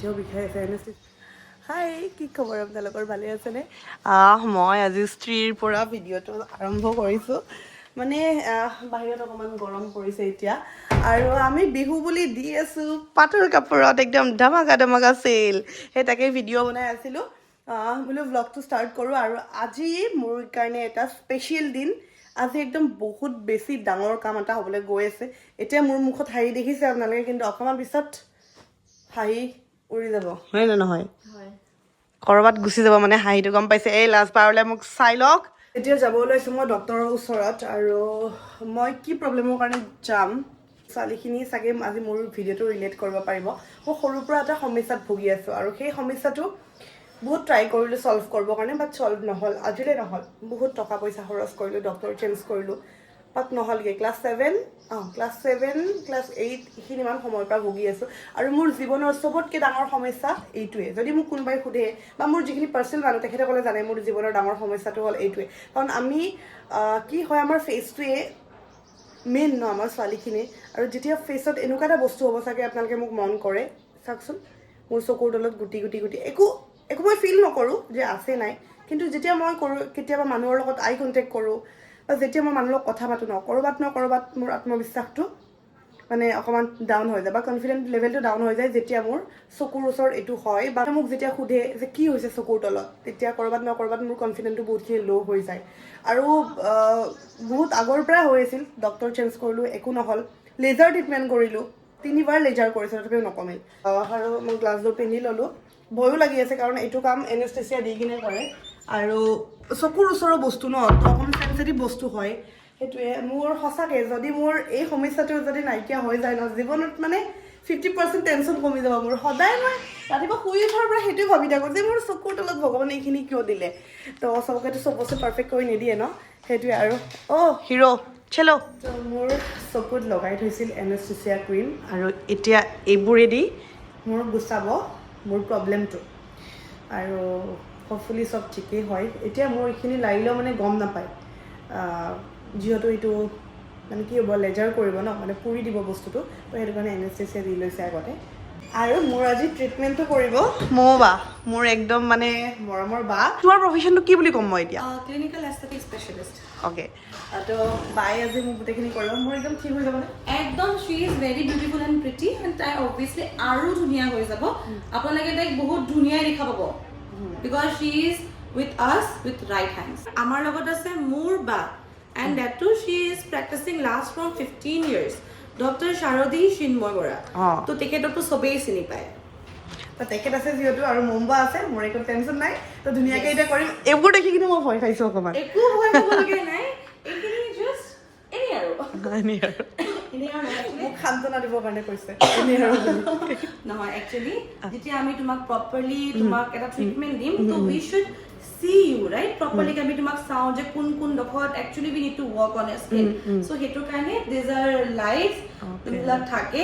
এতিয়াও বিষাই আছে এনাস্থেচিয়া হাই কি খবৰ আপোনালোকৰ ভালে আছেনে মই আজি স্ত্ৰীৰ পৰা ভিডিঅ'টো আৰম্ভ কৰিছোঁ মানে বাহিৰত অকণমান গৰম পৰিছে এতিয়া আৰু আমি বিহু বুলি দি আছোঁ পাটৰ কাপোৰত একদম ধমাকা ধমাকা চেল সেই তাকে ভিডিঅ' বনাই আছিলোঁ বোলো ব্লগটো ষ্টাৰ্ট কৰোঁ আৰু আজি মোৰ কাৰণে এটা স্পেচিয়েল দিন আজি একদম বহুত বেছি ডাঙৰ কাম এটা হ'বলৈ গৈ আছে এতিয়া মোৰ মুখত হাঁহি দেখিছে আপোনালোকে কিন্তু অকণমান পিছত হাঁহি উৰি যাব হয় নে নহয় কৰবাত গুচি যাব মানে হাঁহিটো গম পাইছে এই লাষ্ট বাৰলৈ মোক চাই লওক এতিয়া যাব ওলাইছোঁ মই ডক্টৰৰ ওচৰত আৰু মই কি প্ৰব্লেমৰ কাৰণে যাম ছোৱালীখিনি চাগে আজি মোৰ ভিডিঅ'টো ৰিলেট কৰিব পাৰিব মই সৰুৰ পৰা এটা সমস্যাত ভুগি আছোঁ আৰু সেই সমস্যাটো বহুত ট্ৰাই কৰিলোঁ ছল্ভ কৰিবৰ কাৰণে বাট ছল্ভ নহ'ল আজিলৈ নহ'ল বহুত টকা পইচা খৰচ কৰিলোঁ ডক্টৰ চেঞ্জ কৰিলোঁ বাট নহ'লগৈ ক্লাছ 7 ক্লাছ 8 এইখিনি ইমান সময়ৰ পৰা ভুগি আছোঁ আৰু মোৰ জীৱনৰ চবতকৈ ডাঙৰ সমস্যা এইটোৱে যদি মোক কোনোবাই সোধে বা মোৰ যিখিনি পাৰ্চনেল মানুহ তেখেতসকলে জানে মোৰ জীৱনৰ ডাঙৰ সমস্যাটো হ'ল এইটোৱে কাৰণ আমি কি হয় আমাৰ ফেচটোৱে মেইন ন আমাৰ ছোৱালীখিনি আৰু যেতিয়া ফেচত এনেকুৱা এটা বস্তু হ'ব চাগে আপোনালোকে মোক মন কৰে চাওকচোন মোৰ চকুৰ তলত গুটি গুটি গুটি একো মই ফিল নকৰোঁ যে আছে নাই কিন্তু যেতিয়া মই কৰোঁ কেতিয়াবা মানুহৰ লগত আই কণ্টেক্ট কৰোঁ বা যেতিয়া মই মানুহৰ লগত কথা পাতোঁ ন ক'ৰবাত মোৰ আত্মবিশ্বাসটো মানে অকণমান ডাউন হৈ যায় বা কনফিডেন্ট লেভেলটো ডাউন হৈ যায় যেতিয়া মোৰ চকুৰ ওচৰত এইটো হয় বা মোক যেতিয়া সোধে যে কি হৈছে চকুৰ তলত তেতিয়া ক'ৰবাত মোৰ কনফিডেন্টটো বহুতখিনি ল' হৈ যায় আৰু বহুত আগৰ পৰাই হৈ আছিল ডক্টৰ চেঞ্জ কৰিলোঁ একো নহ'ল লেজাৰ ট্ৰিটমেণ্ট কৰিলোঁ 3বাৰ লেজাৰ কৰিছোঁ তথাপিও নকমিল আৰু মই গ্লাছযোৰ পিন্ধি ল'লোঁ ভয়ো লাগি আছে কাৰণ এইটো কাম এনাস্থেচিয়া দি কিনে কৰে আৰু চকুৰ ওচৰৰ বস্তু ন অকণমান চেঞ্চিটিভ বস্তু হয় সেইটোৱে মোৰ সঁচাকৈ যদি মোৰ এই সমস্যাটো যদি নাইকিয়া হৈ যায় ন জীৱনত মানে 50% টেনশ্যন কমি যাব মোৰ সদায় মই ৰাতিপুৱা শুই উঠাৰ পৰা সেইটোৱে ভাবি থাকোঁ যে মোৰ চকুৰ তলত ভগৱানে এইখিনি কিয় দিলে তো চবকেতো চব বস্তু পাৰফেক্ট কৰি নিদিয়ে ন সেইটোৱে আৰু হিৰ' চেলো তো মোৰ চকুত লগাই থৈছিল এনাস্থেচিয়া ক্ৰীম আৰু এতিয়া এইবোৰেদি মোৰ গুচাব মোৰ প্ৰব্লেমটো আৰু হপফুলি চব ঠিকেই হয় এতিয়া মোৰ এইখিনি লাগিলেও মানে গম নাপায় যিহেতু এইটো মানে কি হ'ব লেজাৰ কৰিব ন মানে পুৰি দিব বস্তুটো তো সেইটো কাৰণে এনাস্থেচিয়া দি লৈছে আগতে আৰু মোৰ আজি ট্ৰিটমেণ্টটো কৰিব মোৰ একদম মানে মৰমৰ বা তোমাৰ প্ৰফেশ্যনটো কি বুলি ক'ম মই এতিয়া ক্লিনিকেল এস্থেটিক স্পেচিয়েলিষ্ট অ'কে তো বাই আজি মোক গোটেইখিনি কৰিব মোৰ একদম ঠিক হৈ যাবনে একদম she is very beautiful and pretty and তাই অবভিয়াছলি আৰু ধুনীয়া হৈ যাব আপোনালোকে তাইক বহুত ধুনীয়াই দেখা পাব because she is with us with right hands আমাৰ লগত আছে মোৰ বা and that to she is practising last from 15 years doctor Sharadi Chinmoy Bora তো তেখেতকতো চবেই চিনি পায় তো তেখেত আছে যিহেতু আৰু মুম্বা আছে মোৰ একো টেনশ্যন নাই তো ধুনীয়াকৈ এতিয়া কৰিম এইবোৰ দেখি কিনে মই ভয় খাইছোঁ অকণমান একো ভয় খাবলগীয়া নাই এইখিনি জাষ্ট এনেই আৰু মোক সান্তনা দিবৰ কাৰণে কৈছে নহয় একচুৱেলি যেতিয়া আমি তোমাক প্ৰপাৰলি তোমাক এটা ট্ৰিটমেণ্ট দিম তো we should see you right properly আমি তোমাক চাওঁ যে কোন ডোখৰত actually we need to work on her skin so' সেইটোৰ কাৰণে দিজ আৰ লাইটছ এইবিলাক থাকে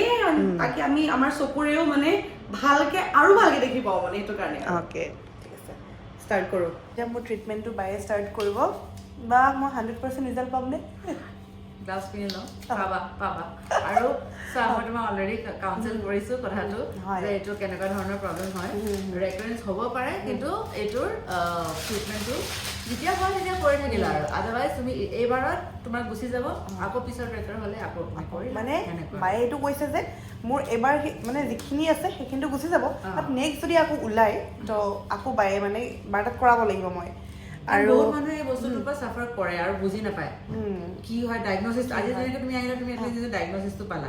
তাকে আমি আমাৰ চকুৰেও মানে ভালকে আৰু ভালকে দেখি পাওঁ মানে সেইটো কাৰণে অ'কে ঠিক আছে ষ্টাৰ্ট কৰোঁ এতিয়া মোৰ ট্ৰিটমেণ্টটো বায়ে ষ্টাৰ্ট কৰিব বা মই 100% ৰিজাল্ট পামনে গ্লাছ পিন্ধি লওঁ পাবা আৰু চোৱা মই তোমাক অলৰেডি কাউন্সেল কৰিছোঁ কথাটো যে এইটো কেনেকুৱা ধৰণৰ প্ৰব্লেম হয় ৰেকাৰেঞ্চ হ'ব পাৰে কিন্তু এইটোৰ ট্ৰিটমেণ্টটো যেতিয়া হয় তেতিয়া কৰি থাকিলা আৰু আদাৰৱাইজ তুমি এইবাৰত তোমাৰ গুচি যাব আকৌ পিছত ৰেকাৰ হ'লে আকৌ মানে বায়ে এইটো কৈছে যে মোৰ এবাৰ মানে যিখিনি আছে সেইখিনিতো গুচি যাব বাট নেক্সট যদি আকৌ ওলায় তো আকৌ বায়ে মানে বাৰ তাত কৰাব লাগিব মই আৰু বহুত মানুহে এই বস্তুটোৰ পৰা চাফাৰ কৰে আৰু বুজি নাপায় কি হয় ডায়েগনচিছ আজি যেনেকৈ তুমি আহিলা তুমি এটলিষ্ট ডায়েগনচিছটো পালা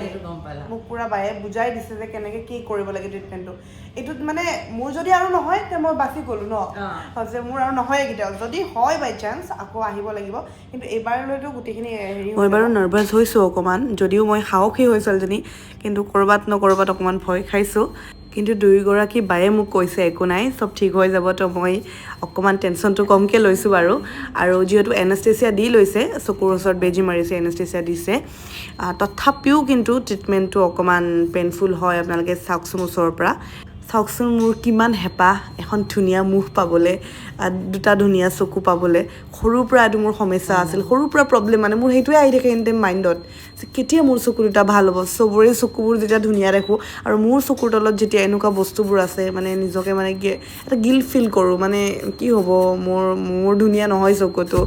সেইটো গম পালা মোক পুৰা বায়ে বুজাই দিছে যে কেনেকৈ কি কৰিব লাগে ট্ৰিটমেণ্টটো এইটোত মানে মোৰ যদি আৰু নহয় তেতিয়া মই বাচি গ'লোঁ ন যে মোৰ আৰু নহয় কেতিয়াও যদি হয় বাই চান্স আকৌ আহিব লাগিব কিন্তু এইবাৰলৈতো গোটেইখিনি হেৰি মই বাৰু নাৰ্ভাছ হৈছোঁ অকণমান যদিও মই সাহসী হৈ ছোৱালীজনী কিন্তু ক'ৰবাত অকণমান ভয় খাইছোঁ কিন্তু দুয়োগৰাকী বায়ে মোক কৈছে একো নাই চব ঠিক হৈ যাব তো মই অকণমান টেনশ্যনটো কমকৈ লৈছোঁ বাৰু আৰু যিহেতু এনাস্থেচিয়া দি লৈছে চকুৰ ওচৰত বেজী মাৰিছে এনাস্থেচিয়া দিছে তথাপিও কিন্তু ট্ৰিটমেণ্টটো অকণমান পেইনফুল হয় আপোনালোকে চাওকচোন ওচৰৰ পৰা চাওকচোন মোৰ কিমান হেঁপাহ এখন ধুনীয়া মুখ পাবলৈ, দুটা ধুনীয়া চকু পাবলৈ। সৰুৰ পৰা এইটো মোৰ সমস্যা আছিল, সৰুৰ পৰা প্ৰব্লেম, মানে মোৰ সেইটোৱে আহি থাকে এনি টাইম মাইণ্ডত যে কেতিয়া মোৰ চকু দুটা ভাল হ'ব। চবৰে চকুবোৰ যেতিয়া ধুনীয়া দেখোঁ আৰু মোৰ চকুৰ তলত যেতিয়া এনেকুৱা বস্তুবোৰ আছে, মানে নিজকে মানে কি এটা গিল্ট ফিল কৰোঁ, মানে কি হ'ব মোৰ ধুনীয়া নহয় চকুটো।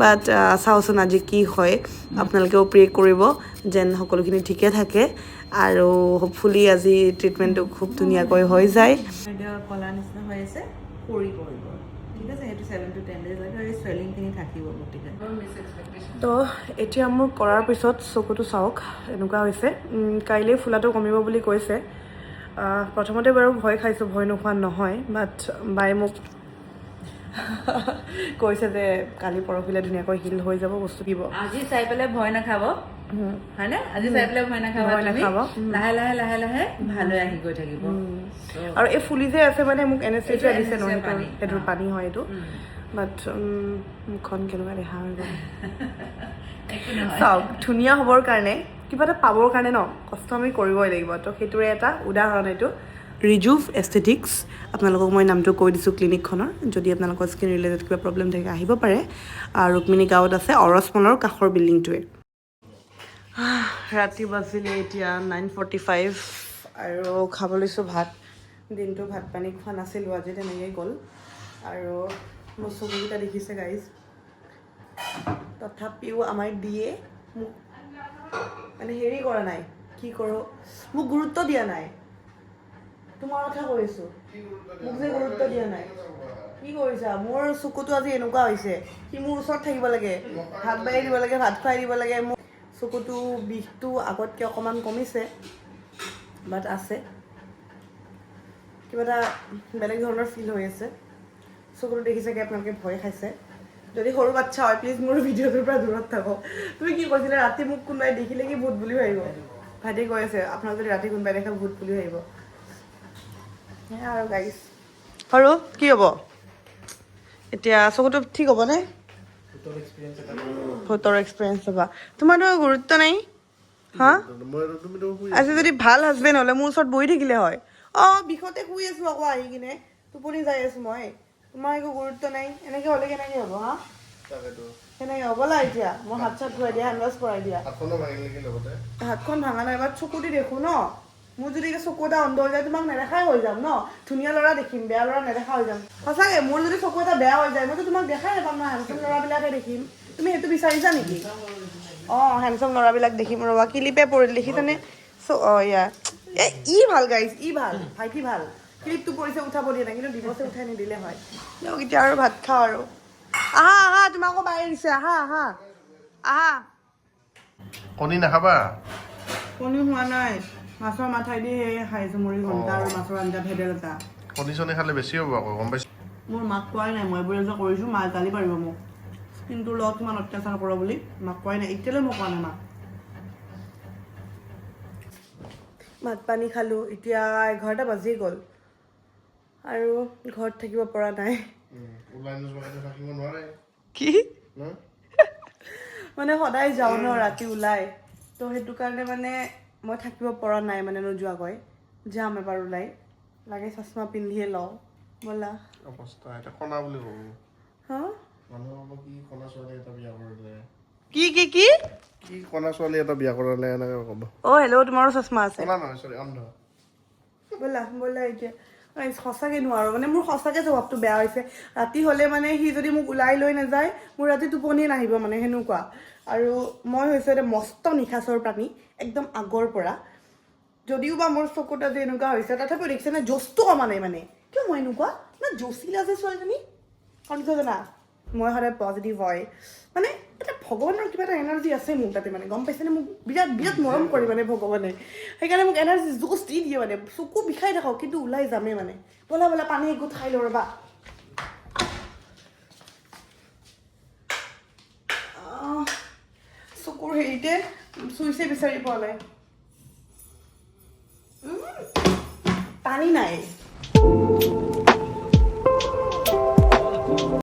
বাট চাওঁচোন আজি কি হয়। আপোনালোকেও প্ৰে কৰিব যেন সকলোখিনি ঠিকে থাকে আৰু হোপফুলি আজি ট্ৰিটমেণ্টটো খুব ধুনীয়াকৈ হৈ যায়। এতিয়া কলা নিচিনা হৈ আছে, কৰিব ঠিক আছে। সেইটো 7 to 10 days লাগে আৰু চুৱেলিংখিনি থাকিব গতিকে। তো এতিয়া মোৰ কৰাৰ পিছত চকুটো চাওক এনেকুৱা হৈছে। কাইলৈ ফুলাটো কমিব বুলি কৈছে। প্ৰথমতে বাৰু ভয় খাইছোঁ, ভয় নোখোৱা নহয়। বাট বায়ে মোক কৈছে যে কালি পৰহিলৈ ধুনীয়াকৈ হিল হৈ যাব বস্তু দিব। আজি চাই পেলাই ভয় নাখাব, হয়নে? আজি চাই পেলাই ভয় নাখাব, লাহে লাহে লাহে লাহে ভাল হৈ আহি গৈ থাকিব। আৰু এই ফুলি যে আছে মানে মোক এনেষ্টেচিয়া দিছে নহয়, সেইটোৰ পানী হয় এইটো। বাট মুখখন কেনেকুৱা দেখা হৈ গ'ল। চাওক, ধুনীয়া হ'বৰ কাৰণে কিবা এটা পাবৰ কাৰণে ন কষ্ট আমি কৰিবই লাগিব। তো সেইটোৰে এটা উদাহৰণ এইটো। ৰিজুভ এস্থেটিক্স, আপোনালোকক মই নামটো কৈ দিছোঁ ক্লিনিকখনৰ। যদি আপোনালোকৰ স্কিন ৰিলেটেড কিবা প্ৰব্লেম থাকে আহিব পাৰে। ৰুক্মিণী গাঁৱত আছে, অৰছ মলৰ কাষৰ বিল্ডিংটোৱে। ৰাতি বাজিলে এতিয়া 9:45 আৰু খাব লৈছোঁ ভাত। দিনটো ভাত পানী খোৱা নাছিলোঁ, আজি তেনেকেই গ'ল। আৰু মোৰ চকুকেইটা দেখিছে গাইজ। তথাপিও আমাৰ দিয়ে মোক মানে হেৰি কৰা নাই, কি কৰোঁ, মোক গুৰুত্ব দিয়া নাই। তোমাৰ কথা কৈছোঁ, মোক যে গুৰুত্ব দিয়া নাই। কি কৰিছা? মোৰ চকুটো আজি এনেকুৱা হৈছে, সি মোৰ ওচৰত থাকিব লাগে, ভাত বাঢ়ি দিব লাগে, ভাত খুৱাই দিব লাগে। মোৰ চকুটো বিষটো আগতকৈ অকণমান কমিছে, বাট আছে। কিবা এটা বেলেগ ধৰণৰ ফিল হৈ আছে। চকুটো দেখি চাগে আপোনালোকে ভয় খাইছে। যদি সৰু বাচ্ছা হয় প্লিজ মোৰ ভিডিঅ'টোৰ পৰা দূৰত থাকক। তুমি কি কৈছিলে ৰাতি মোক কোনোবাই দেখিলে কি ভূত বুলি ভাবিব? ভাইটি কৈ আছে আপোনাক যদি ৰাতি কোনোবাই দেখে ভূত বুলি ভাবিব। সেয়া আৰু গাইছ। আৰু কি হ'ব এতিয়া? চকুটো ঠিক হ'বনে? ভূতৰ এক্সপিৰিয়েঞ্চ হ'বা। তোমাৰতো গুৰুত্ব নাই হা? আজি যদি ভাল হাজবেণ্ড হ'লে মোৰ ওচৰত বহি থাকিলে হয়। বিষতে শুই আছোঁ আকৌ আহি কিনে টোপনি যাই আছোঁ মই। তোমাৰ একো গুৰুত্ব নাই। এনেকৈ হ'লে কেনেকৈ হ'ব হা? কেনেকৈ হ'ব? ব'লা এতিয়া মই হাত চাত ধুৱাই দিয়া, হেণ্ডৱাছ কৰাই দিয়া। হাতখন ভাঙা নাই, এবাৰ চকু দি দেখোঁ ন। মোৰ যদি চকু এটা অন্ধ হৈ যায় তোমাক নেদেখাই হৈ যাম ন। ধুনীয়া ল'ৰা দেখিম, বেয়া ল'ৰা নেদেখা হৈ যাম। সঁচাকৈ মোৰ যদি চকু এটা বেয়া হৈ যায় মইতো তোমাক দেখাই নাপাম ন। হেণ্ডচাম ল'ৰাবিলাকে দেখিম। তুমি সেইটো বিচাৰিছা নেকি? হেণ্ডচাম ল'ৰাবিলাক দেখিম। ৰ'বা ক্লিপে পৰিল দেখিছানে? ইয়া ই ভাল গাইজ, ই ভাল, ভাইটি ভাল। ক্লিপটো পৰিছে উঠাব দিয়া নাই, কিন্তু দিৱসে উঠাই নিদিলে হয়। এতিয়া আৰু ভাত খাওঁ আৰু। আহা তোমাকো বাই দিছে, আহা। কণী নাখাবা? কণী হোৱা নাই, মাছৰ মাথাই দি সেই খাইছোঁ মুড়ি ঘণ্টা আৰু মাছৰ আঞ্জা ভেদাইলতা। কণী চণী খালে বেছি হ'ব আকৌ, গম পাইছোঁ। মোৰ মাক কোৱাই নাই মই এইবোৰ যে কৰিছোঁ, মাক গালি পাৰিব মোক। স্কিনটোৰ লগত কিমান অত্যাচাৰ কৰোঁ বুলি মাক কোৱাই নাই, এতিয়ালৈ মই কোৱা নাই মাক। ভাত পানী খালোঁ, এতিয়া 11টা বাজি গ'ল আৰু ঘৰত থাকিব পৰা নাই। কি মানে সদায় যাওঁ ন ৰাতি ওলাই, তো সেইটো কাৰণে মানে মই থাকিব পৰা নাই, মানে নোযোৱাকৈ যাম এবাৰ ওলাই। লাগে চশমা পিন্ধিয়ে লওঁ, ব'লা। অৱস্থা এটা কণা বুলি ক'ব। হা? মানুহৰ কি কণা ছোৱালী এটা বিয়া কৰালে, কি কণা ছোৱালী এটা বিয়া কৰালে এনেকে ক'ব। হেল্ল' তোমাৰো চশমা আছে? কণা নহয়, চৰি, অন্ধ। ব'লা এতিয়া। সঁচাকৈ নোৱাৰোঁ, মানে মোৰ সঁচাকৈ স্বভাৱটো বেয়া হৈছে। ৰাতি হ'লে মানে সি যদি মোক ওলাই লৈ নাযায় মোৰ ৰাতি টোপনিয়ে নাহিব, মানে সেনেকুৱা। আৰু মই হৈছোঁ এটা মস্ত নিশাচৰ প্ৰাণী একদম আগৰ পৰা। যদিও বা মোৰ চকুত আজি এনেকুৱা হৈছে, তথাপিও দেখিছে নে জোচটো কমা নাই। মানে কিয় মই এনেকুৱা না জচিলা যে ছোৱালীজনী কণিছা জানা। মই সদায় পজিটিভ হয়, মানে এটা ভগৱানৰ কিবা এটা এনাৰ্জি আছে মোৰ তাতে, মানে গম পাইছেনে? মোক বিৰাট মৰম কৰে মানে ভগৱানে, সেইকাৰণে মোক এনাৰ্জি জোচ দি দিয়ে। মানে চকু বিষাই থাকক কিন্তু ওলাই যামেই। মানে ব'লা পানী এগোট খাই লওঁ ৰ'বা। চকুৰ হেৰিতে চুইচে বিচাৰি পোৱা নাই, পানী নাই।